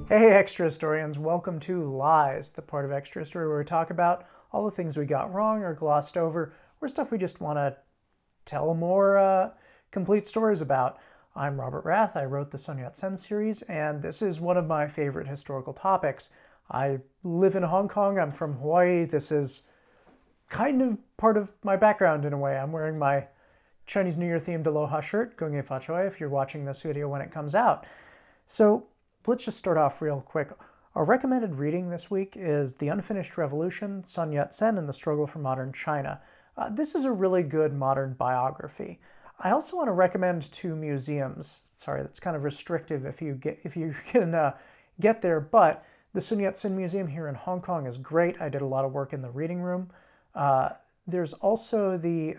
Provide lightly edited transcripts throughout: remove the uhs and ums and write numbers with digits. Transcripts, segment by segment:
Hey, Extra Historians, welcome to Lies, the part of Extra History where we talk about all the things we got wrong or glossed over, or stuff we just want to tell more complete stories about. I'm Robert Rath. I wrote the Sun Yat-sen Series, and this is one of my favorite historical topics. I live in Hong Kong. I'm from Hawaii. This is kind of part of my background in a way. I'm wearing my Chinese New Year themed Aloha shirt, Gongye Fa Choi, if you're watching this video when it comes out. So let's just start off real quick. Our recommended reading this week is The Unfinished Revolution, Sun Yat-sen and the Struggle for Modern China. This is a really good modern biography. I also want to recommend two museums. Sorry, that's kind of restrictive if you can get there, but the Sun Yat-sen Museum here in Hong Kong is great. I did a lot of work in the reading room. There's also the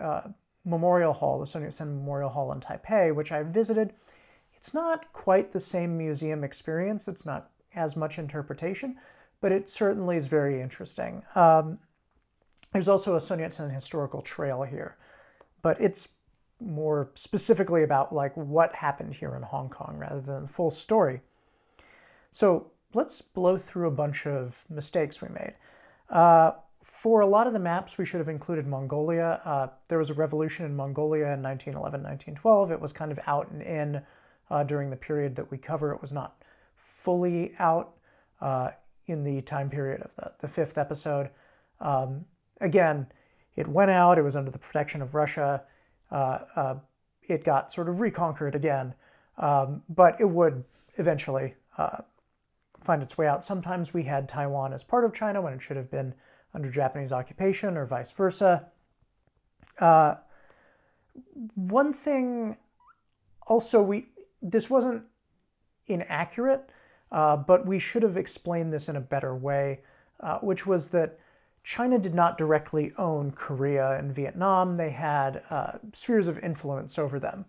Memorial Hall, the Sun Yat-sen Memorial Hall in Taipei, which I visited. It's not quite the same museum experience. It's not as much interpretation, but it certainly is very interesting. There's also a Sun Yat-sen historical trail here, but it's more specifically about like what happened here in Hong Kong rather than the full story. So let's blow through a bunch of mistakes we made. For a lot of the maps, we should have included Mongolia. There was a revolution in Mongolia in 1911, 1912. It was kind of out and in during the period that we cover. It was not fully out in the time period of the fifth episode. Again, it went out. It was under the protection of Russia. It got sort of reconquered again, but it would eventually find its way out. Sometimes we had Taiwan as part of China when it should have been under Japanese occupation, or vice versa. One thing also, this wasn't inaccurate, but we should have explained this in a better way, which was that China did not directly own Korea and Vietnam. They had spheres of influence over them.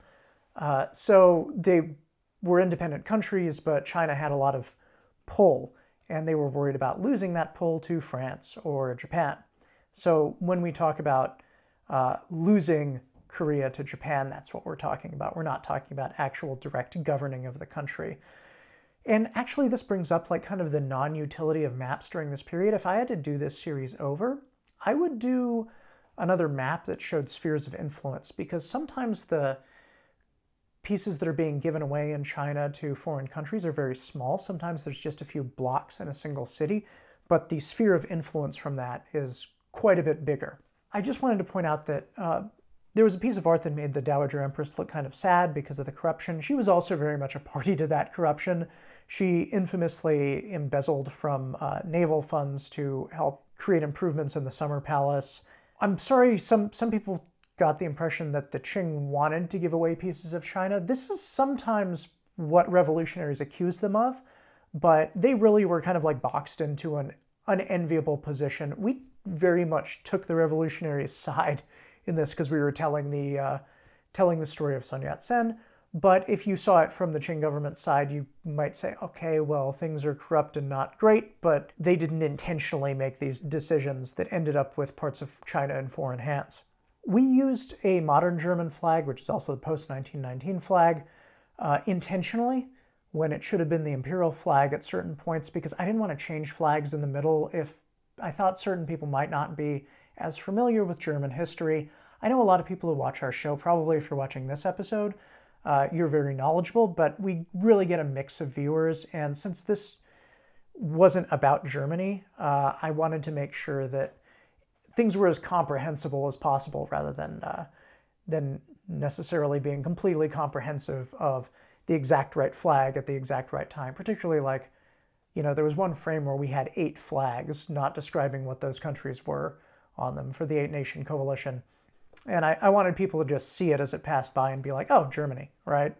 So they were independent countries, but China had a lot of pull, and they were worried about losing that pull to France or Japan. So when we talk about losing Korea to Japan, that's what we're talking about. We're not talking about actual direct governing of the country. And actually this brings up like kind of the non-utility of maps during this period. If I had to do this series over, I would do another map that showed spheres of influence, because sometimes the pieces that are being given away in China to foreign countries are very small. Sometimes there's just a few blocks in a single city, but the sphere of influence from that is quite a bit bigger. I just wanted to point out that there was a piece of art that made the Dowager Empress look kind of sad because of the corruption. She was also very much a party to that corruption. She infamously embezzled from naval funds to help create improvements in the Summer Palace. I'm sorry, some people got the impression that the Qing wanted to give away pieces of China. This is sometimes what revolutionaries accuse them of, but they really were kind of like boxed into an unenviable position. We very much took the revolutionaries' side in this because we were telling the story of Sun Yat-sen. But if you saw it from the Qing government side, you might say, okay, well, things are corrupt and not great, but they didn't intentionally make these decisions that ended up with parts of China in foreign hands. We used a modern German flag, which is also the post-1919 flag, intentionally when it should have been the imperial flag at certain points, because I didn't want to change flags in the middle if I thought certain people might not be as familiar with German history. I know a lot of people who watch our show, probably if you're watching this episode, you're very knowledgeable, but we really get a mix of viewers. And since this wasn't about Germany, I wanted to make sure that things were as comprehensible as possible rather than necessarily being completely comprehensive of the exact right flag at the exact right time. Particularly like, there was one frame where we had 8 flags, not describing what those countries were on them for the 8-nation coalition. And I wanted people to just see it as it passed by and be like, oh, Germany, right?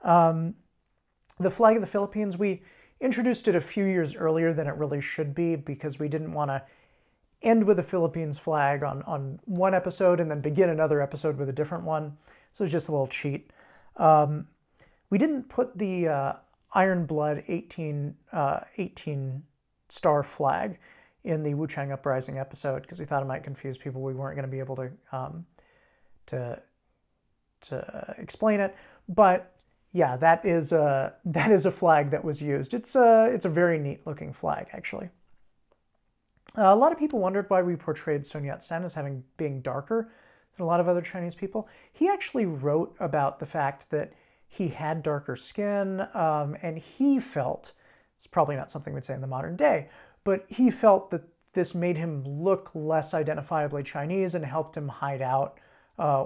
The flag of the Philippines, we introduced it a few years earlier than it really should be, because we didn't want to end with a Philippines flag on one episode and then begin another episode with a different one. So it's just a little cheat. We didn't put the Iron Blood 18 star flag in the Wuchang Uprising episode because we thought it might confuse people. We weren't going to be able to explain it. But Yeah, that is a flag that was used. It's a very neat looking flag, actually. A lot of people wondered why we portrayed Sun Yat-sen as being darker than a lot of other Chinese people. He actually wrote about the fact that he had darker skin, and he felt, it's probably not something we'd say in the modern day, but he felt that this made him look less identifiably Chinese and helped him hide out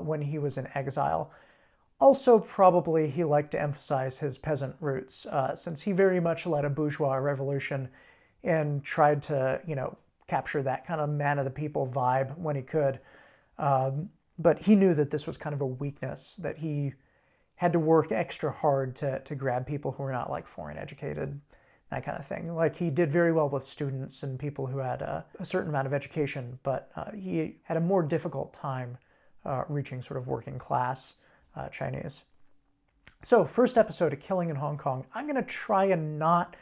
when he was in exile. Also, probably he liked to emphasize his peasant roots, since he very much led a bourgeois revolution and tried to, capture that kind of man of the people vibe when he could. But he knew that this was kind of a weakness, that he had to work extra hard to grab people who were not like foreign educated, that kind of thing. Like he did very well with students and people who had a certain amount of education, but he had a more difficult time reaching sort of working class Chinese. So first episode of Killing in Hong Kong, I'm going to try and not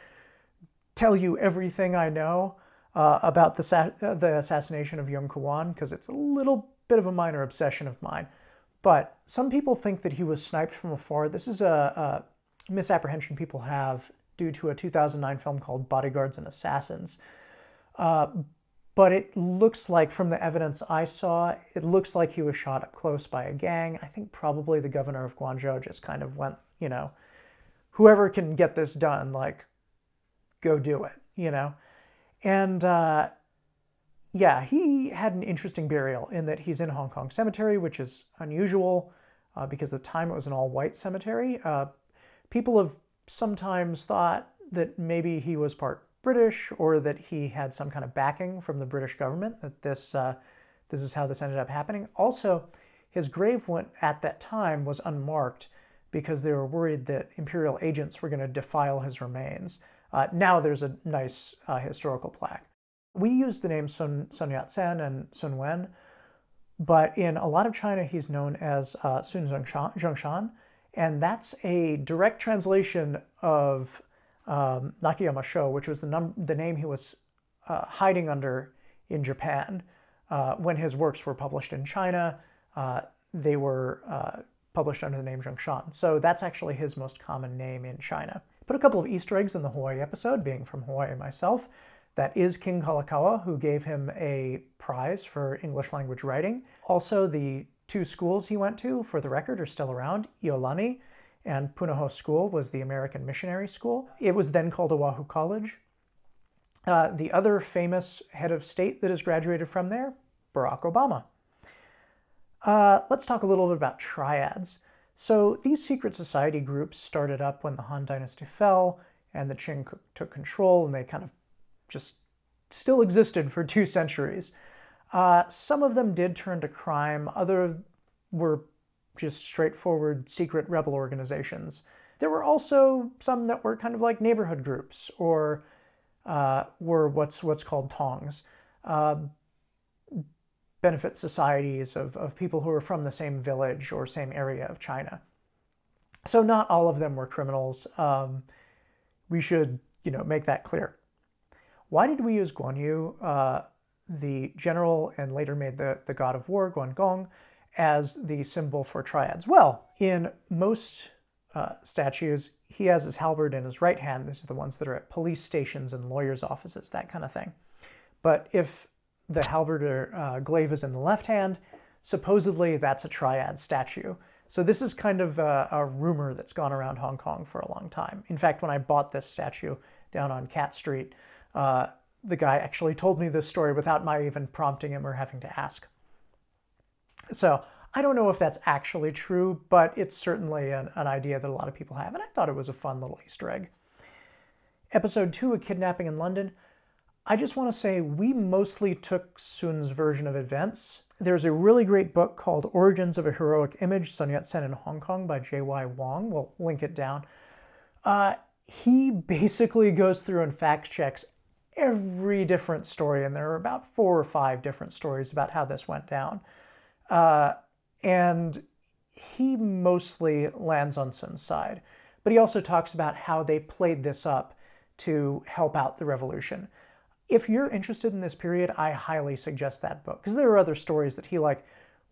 tell you everything I know about the assassination of Yung Kuan, because it's a little bit of a minor obsession of mine. But some people think that he was sniped from afar. This is a misapprehension people have due to a 2009 film called Bodyguards and Assassins. But it looks like, from the evidence I saw, it looks like he was shot up close by a gang. I think probably the governor of Guangzhou just kind of went, whoever can get this done, like, go do it, And yeah, he had an interesting burial in that he's in Hong Kong Cemetery, which is unusual because at the time it was an all-white cemetery. People have sometimes thought that maybe he was part British or that he had some kind of backing from the British government, that this is how this ended up happening. Also, his grave at that time was unmarked because they were worried that imperial agents were going to defile his remains. Now there's a nice historical plaque. We use the names Sun Yat-sen and Sun Wen, but in a lot of China he's known as Sun Zhongshan, and that's a direct translation of Nakayama Sho, which was the name he was hiding under in Japan. When his works were published in China, they were published under the name Zhongshan. So that's actually his most common name in China. Put a couple of Easter eggs in the Hawaii episode, being from Hawaii myself. That is King Kalakaua, who gave him a prize for English language writing. Also, the two schools he went to, for the record, are still around. Iolani and Punahou School was the American missionary school. It was then called Oahu College. The other famous head of state that has graduated from there, Barack Obama. Let's talk a little bit about triads. So these secret society groups started up when the Han Dynasty fell and the Qing took control, and they kind of just still existed for 2 centuries. Some of them did turn to crime. Others were just straightforward secret rebel organizations. There were also some that were kind of like neighborhood groups, or were what's called tongs, benefit societies of people who were from the same village or same area of China. So not all of them were criminals. We should, make that clear. Why did we use Guan Yu, the general and later made the god of war, Guan Gong, as the symbol for triads? Well, in most statues, he has his halberd in his right hand. These are the ones that are at police stations and lawyers' offices, that kind of thing. But if the halberd or glaive is in the left hand, supposedly that's a triad statue. So this is kind of a rumor that's gone around Hong Kong for a long time. In fact, when I bought this statue down on Cat Street, the guy actually told me this story without my even prompting him or having to ask. So I don't know if that's actually true, but it's certainly an idea that a lot of people have, and I thought it was a fun little Easter egg. Episode 2, A Kidnapping in London. I just want to say we mostly took Sun's version of events. There's a really great book called Origins of a Heroic Image, Sun Yat-sen in Hong Kong by J.Y. Wong. We'll link it down. He basically goes through and fact checks every different story, and there are about 4 or 5 different stories about how this went down. And he mostly lands on Sun's side. But he also talks about how they played this up to help out the revolution. If you're interested in this period, I highly suggest that book, because there are other stories that he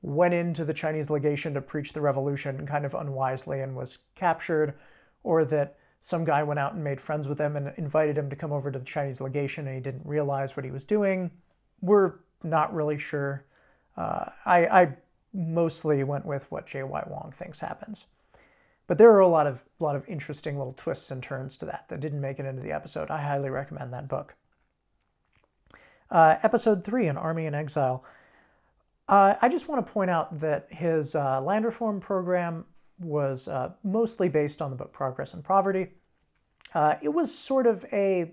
went into the Chinese legation to preach the revolution kind of unwisely and was captured, or that some guy went out and made friends with him and invited him to come over to the Chinese legation and he didn't realize what he was doing. We're not really sure. I mostly went with what J.Y. Wong thinks happens. But there are a lot of interesting little twists and turns to that didn't make it into the episode. I highly recommend that book. Episode 3, An Army in Exile. I just want to point out that his land reform program was mostly based on the book Progress and Poverty. It was sort of a,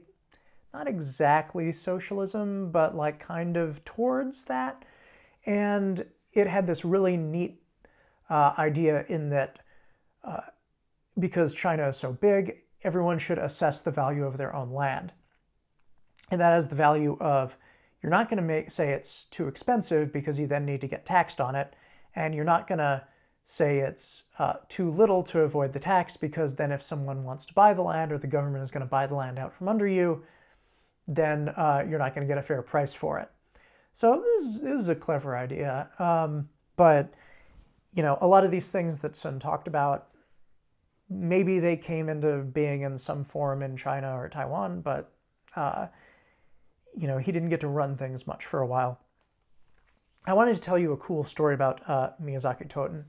not exactly socialism, but like kind of towards that. And it had this really neat idea in that because China is so big, everyone should assess the value of their own land. And that is the value of, you're not going to say it's too expensive because you then need to get taxed on it. And you're not going to say it's too little to avoid the tax, because then if someone wants to buy the land or the government is going to buy the land out from under you, then you're not going to get a fair price for it. So this is a clever idea. But, you know, a lot of these things that Sun talked about, maybe they came into being in some form in China or Taiwan, but, you know, he didn't get to run things much for a while. I wanted to tell you a cool story about Miyazaki Toten.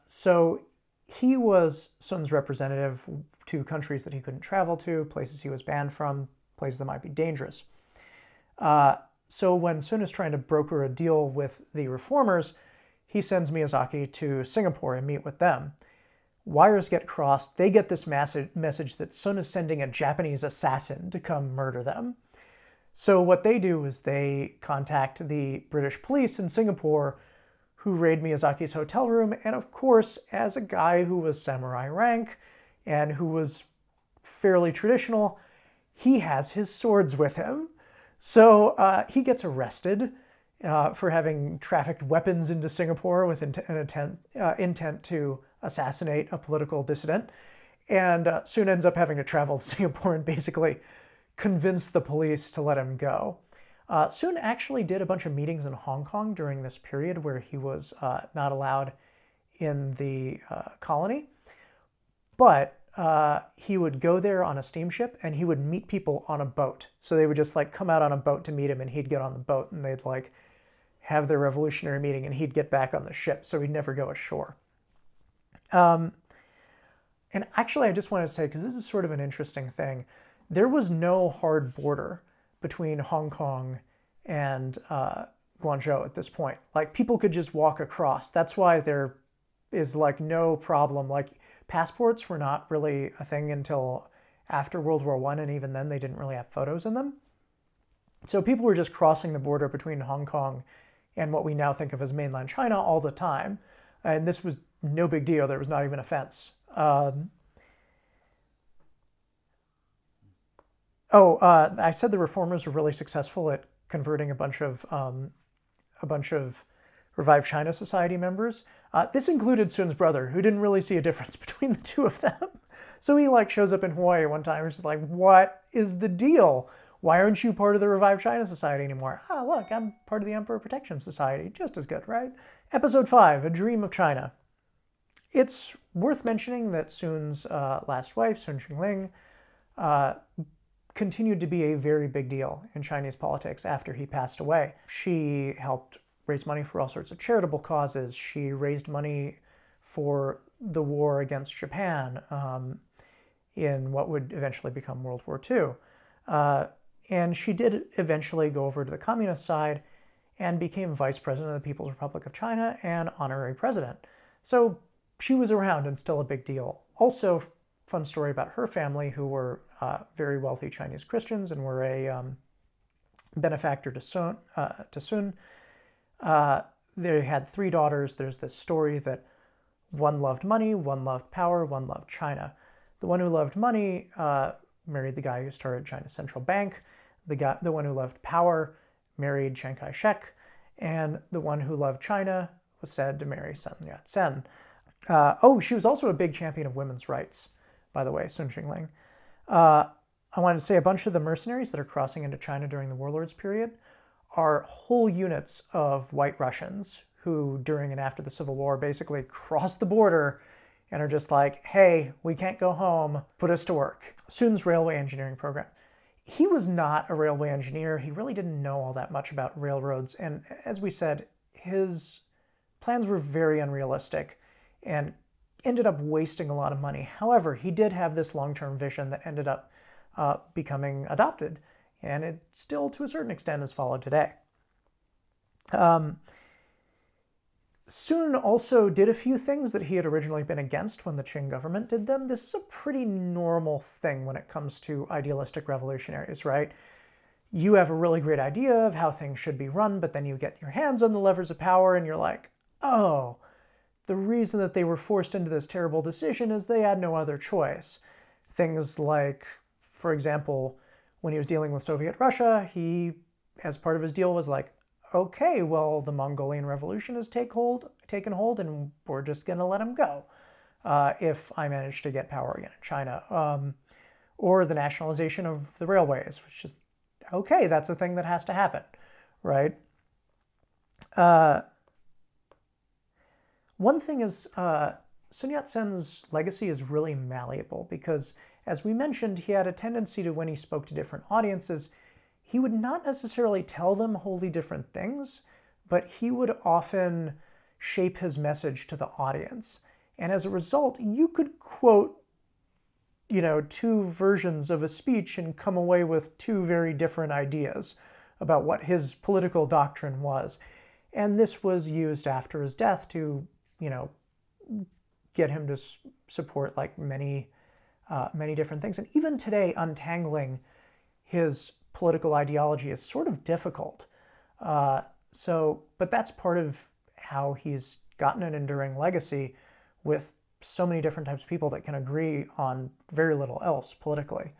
So he was Sun's representative to countries that he couldn't travel to, places he was banned from, places that might be dangerous. So when Sun is trying to broker a deal with the reformers, he sends Miyazaki to Singapore and meet with them. Wires get crossed. They get this message that Sun is sending a Japanese assassin to come murder them. So what they do is they contact the British police in Singapore, who raid Miyazaki's hotel room. And of course, as a guy who was samurai rank and who was fairly traditional, he has his swords with him. So he gets arrested for having trafficked weapons into Singapore with an intent to assassinate a political dissident, and soon ends up having to travel to Singapore and basically convince the police to let him go. Sun actually did a bunch of meetings in Hong Kong during this period where he was not allowed in the colony, but he would go there on a steamship and he would meet people on a boat. So they would just like come out on a boat to meet him, and he'd get on the boat and they'd like have their revolutionary meeting and he'd get back on the ship, so he'd never go ashore. And actually, I just wanted to say, because this is sort of an interesting thing, there was no hard border between Hong Kong and Guangzhou at this point. Like, people could just walk across. That's why there is like no problem. Like, passports were not really a thing until after World War I, and even then they didn't really have photos in them. So people were just crossing the border between Hong Kong and what we now think of as mainland China all the time. And this was no big deal. There was not even a fence. I said the reformers were really successful at converting a bunch of Revive China Society members. This included Sun's brother, who didn't really see a difference between the two of them. So he like shows up in Hawaii one time and is just like, "What is the deal? Why aren't you part of the Revive China Society anymore?" "Ah, look, I'm part of the Emperor Protection Society." Just as good, right? Episode 5, A Dream of China. It's worth mentioning that Sun's last wife, Sun Xingling, continued to be a very big deal in Chinese politics after he passed away. She helped raise money for all sorts of charitable causes. She raised money for the war against Japan in what would eventually become World War II. And she did eventually go over to the communist side and became vice president of the People's Republic of China and honorary president. So she was around and still a big deal. Also, fun story about her family, who were very wealthy Chinese Christians and were a benefactor to Sun. They had 3 daughters. There's this story that one loved money, one loved power, one loved China. The one who loved money married the guy who started China's central bank. The one who loved power married Chiang Kai-shek. And the one who loved China was said to marry Sun Yat-sen. She was also a big champion of women's rights, by the way, Sun Xingling. I wanted to say a bunch of the mercenaries that are crossing into China during the warlords period are whole units of white Russians who during and after the Civil War basically crossed the border and are just like, hey, we can't go home, put us to work. Sun's railway engineering program. He was not a railway engineer. He really didn't know all that much about railroads. And as we said, his plans were very unrealistic and ended up wasting a lot of money. However, he did have this long-term vision that ended up becoming adopted, and it still, to a certain extent, is followed today. Sun also did a few things that he had originally been against when the Qing government did them. This is a pretty normal thing when it comes to idealistic revolutionaries, right? You have a really great idea of how things should be run, but then you get your hands on the levers of power and you're like, oh, the reason that they were forced into this terrible decision is they had no other choice. Things like, for example, when he was dealing with Soviet Russia, he, as part of his deal, was like, okay, well, the Mongolian Revolution has taken hold, and we're just going to let him go if I manage to get power again in China. Or the nationalization of the railways, which is, okay, that's a thing that has to happen, right? One thing is, Sun Yat-sen's legacy is really malleable because, as we mentioned, he had a tendency to, when he spoke to different audiences, he would not necessarily tell them wholly different things, but he would often shape his message to the audience. And as a result, you could quote, two versions of a speech and come away with two very different ideas about what his political doctrine was. And this was used after his death to, get him to support like many different things. And even today, untangling his political ideology is sort of difficult. But that's part of how he's gotten an enduring legacy with so many different types of people that can agree on very little else politically,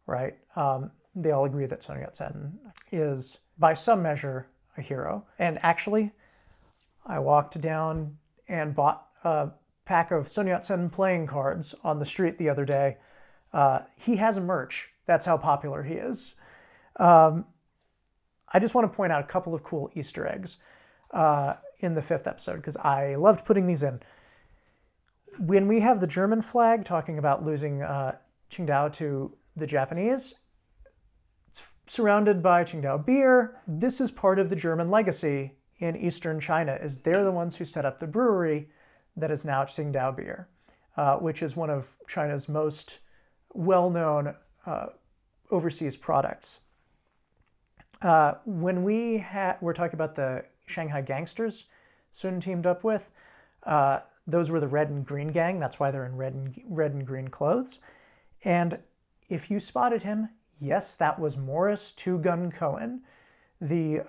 right? They all agree that Sun Yat-sen is, by some measure, a hero. And actually, I walked down and bought a pack of Sun Yat-sen playing cards on the street the other day. He has a merch. That's how popular he is. I just want to point out a couple of cool Easter eggs in the 5th episode, because I loved putting these in. When we have the German flag talking about losing Qingdao to the Japanese, it's surrounded by Qingdao beer. This is part of the German legacy in Eastern China, is they're the ones who set up the brewery that is now Qingdao beer, which is one of China's most well-known overseas products. When we're talking about the Shanghai gangsters Sun teamed up with, those were the red and green gang. That's why they're in red and green clothes. And if you spotted him, yes, that was Morris Two Gun Cohen, the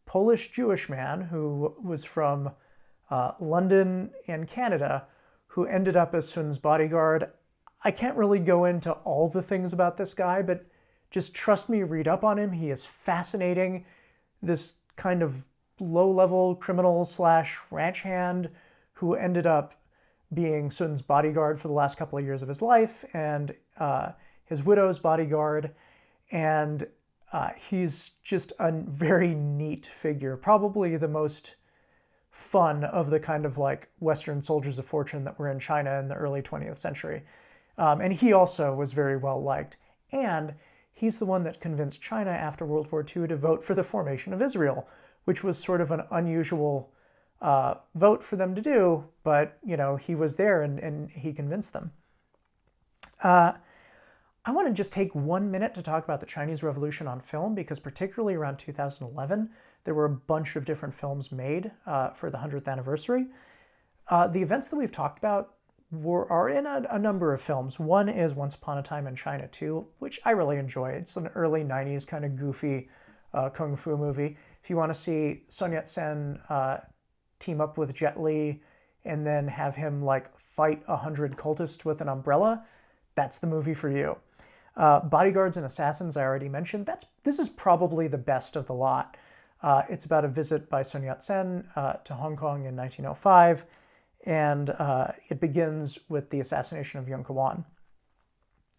Polish Jewish man who was from London and Canada, who ended up as Sun's bodyguard. I can't really go into all the things about this guy, but just trust me, read up on him. He is fascinating. This kind of low-level criminal / ranch hand who ended up being Sun's bodyguard for the last couple of years of his life, and his widow's bodyguard. And he's just a very neat figure, probably the most fun of the kind of like Western soldiers of fortune that were in China in the early 20th century. And he also was very well liked. And he's the one that convinced China after World War II to vote for the formation of Israel, which was sort of an unusual vote for them to do, but he was there and he convinced them. I want to just take 1 minute to talk about the Chinese Revolution on film, because particularly around 2011, there were a bunch of different films made for the 100th anniversary. The events that we've talked about are in a number of films. One is Once Upon a Time in China 2, which I really enjoy. It's an early 90s kind of goofy kung fu movie. If you want to see Sun Yat-sen team up with Jet Li and then have him like fight 100 cultists with an umbrella, that's the movie for you. Bodyguards and Assassins, I already mentioned. This is probably the best of the lot. It's about a visit by Sun Yat-sen to Hong Kong in 1905, and it begins with the assassination of Yun Kawan.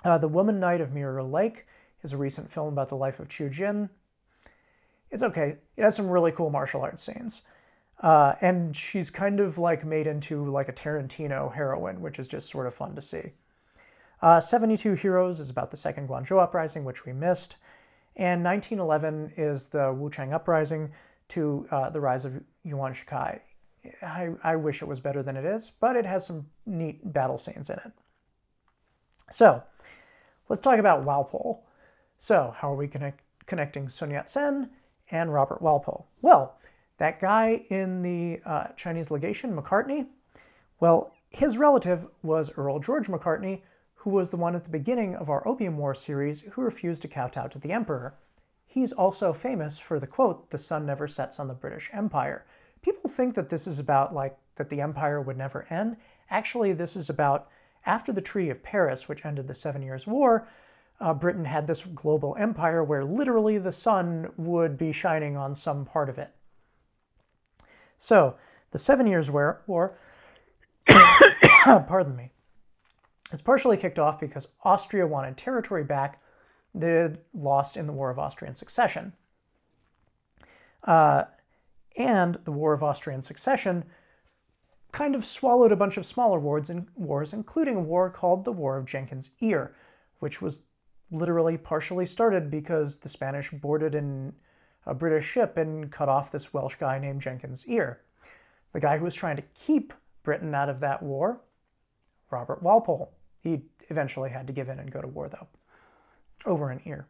The Woman Knight of Mirror Lake is a recent film about the life of Chu Jin. It's okay. It has some really cool martial arts scenes. And she's kind of like made into like a Tarantino heroine, which is just sort of fun to see. 72 Heroes is about the Second Guangzhou Uprising, which we missed. And 1911 is the Wuchang Uprising to the rise of Yuan Shikai. I wish it was better than it is, but it has some neat battle scenes in it. So, let's talk about Walpole. So, how are we connecting Sun Yat-sen and Robert Walpole? Well, that guy in the Chinese legation, McCartney, well, his relative was Earl George McCartney, who was the one at the beginning of our Opium War series who refused to kowtow to the emperor. He's also famous for the quote, "The sun never sets on the British Empire." People think that this is about, like, that the empire would never end. Actually, this is about after the Treaty of Paris, which ended the 7 Years' War, Britain had this global empire where literally the sun would be shining on some part of it. So, the 7 Years' War, pardon me, it's partially kicked off because Austria wanted territory back that it had lost in the War of Austrian Succession. And the War of Austrian Succession kind of swallowed a bunch of smaller wars, including a war called the War of Jenkins' Ear, which was literally partially started because the Spanish boarded in a British ship and cut off this Welsh guy named Jenkins' Ear. The guy who was trying to keep Britain out of that war, Robert Walpole. He eventually had to give in and go to war, though, over an ear.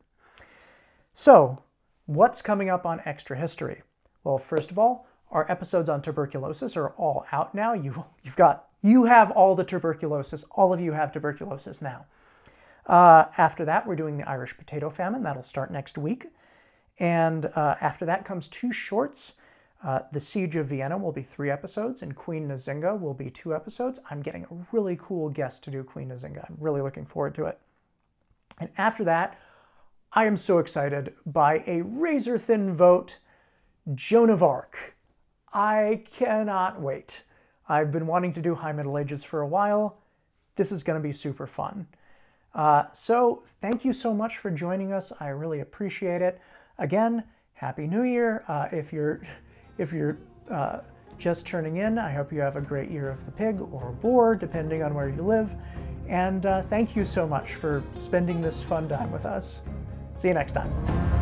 So, what's coming up on Extra History? Well, first of all, our episodes on tuberculosis are all out now. You have all the tuberculosis. All of you have tuberculosis now. After that, we're doing the Irish potato famine. That'll start next week. And after that comes 2 shorts. The Siege of Vienna will be 3 episodes, and Queen Nzinga will be 2 episodes. I'm getting a really cool guest to do Queen Nzinga. I'm really looking forward to it. And after that, I am so excited, by a razor-thin vote, Joan of Arc. I cannot wait. I've been wanting to do High Middle Ages for a while. This is going to be super fun. So thank you so much for joining us. I really appreciate it. Again, Happy New Year. If you're just turning in, I hope you have a great year of the pig or boar, depending on where you live. And thank you so much for spending this fun time with us. See you next time.